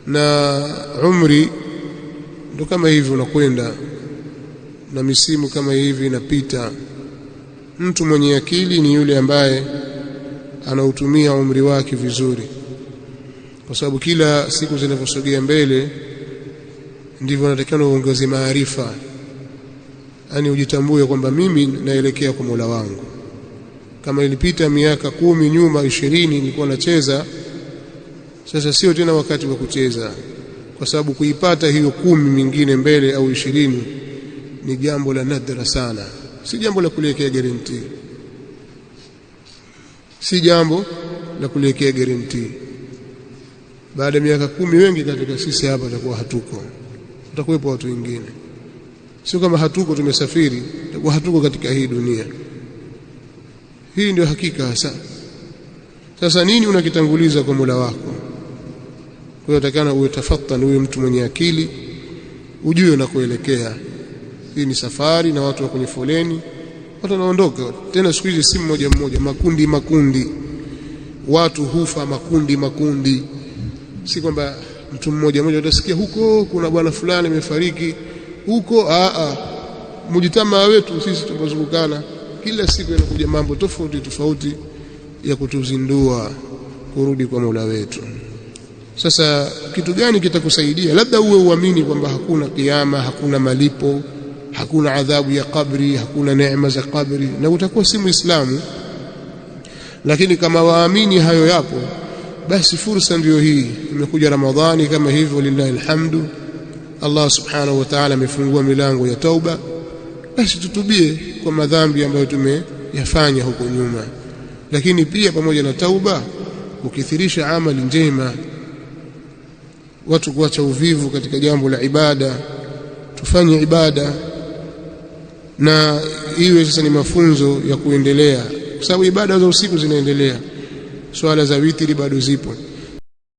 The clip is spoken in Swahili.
na umri ndo kama hivi unakwenda na misimu kama hivi inapita. Mtu mwenye akili ni yule ambaye anautumia umri wake vizuri, kwa sababu kila siku zinavyosogea mbele ndivyo unatakiwa uongeze maarifa, yani ujitambue kwamba mimi naelekea kwa Mola wangu. Kama ilipita miaka 10 nyuma, 20 nilikuwa nacheza, sasa sio tena wakati wa kucheza, kwa sababu kuipata hiyo 10 mingine mbele au 20 ni jambo la nadra sana, si jambo la kuliwekea guarantee, si jambo la kuliwekea guarantee. Baada ya miaka 10 wengi katika sisi hapa tutakuwa hatuko, tutakuwepo watu wengine. Sio kama hatuko tumesafiri, tutakuwa hatuko katika hii dunia. Hii ndio hakika hasa. Sasa nini unakitanguliza kwa Mola wako? Kwa hiyo utakana uwe tafattan, uwe mtu mwenye akili, ujue unakoelekea. Hii ni safari na watu wa kwenye foleni, watu wanaondoka. Tena siku hizi si mmoja mmoja, makundi makundi, watu hufa makundi makundi. Si kwamba mtu mmoja mmoja utasikia huko kuna bwana fulani amefariki huko. Mujitamaa wetu sisi tunazungukana kila siku, yanakuja mambo tofauti tofauti ya kutuzindua kurudi kwa Mola wetu. Sasa kitu gani kitakusaidia? Labda uwe uamini kwamba hakuna kiyama, hakuna malipo, hakuna adhabu ya kabri, hakuna neema za kabri, na utakuwa si Muislamu. Lakini kama waamini hayo yapo, basi fursa ndiyo hii. Imekuja Ramadhani kama hivyo, lillahi alhamdu, Allah subhanahu wa ta'ala amefungua milango ya tauba. Basi tutubie kwa madhambi ambayo tumeyafanya huko nyuma, lakini pia pamoja na tauba ukithirisha amali njema, watu kuacha uvivu katika jambo la ibada. Tufanye ibada na iwe sasa ni mafunzo ya kuendelea, kwa sababu ibada za usiku zinaendelea, swala za witri bado zipo.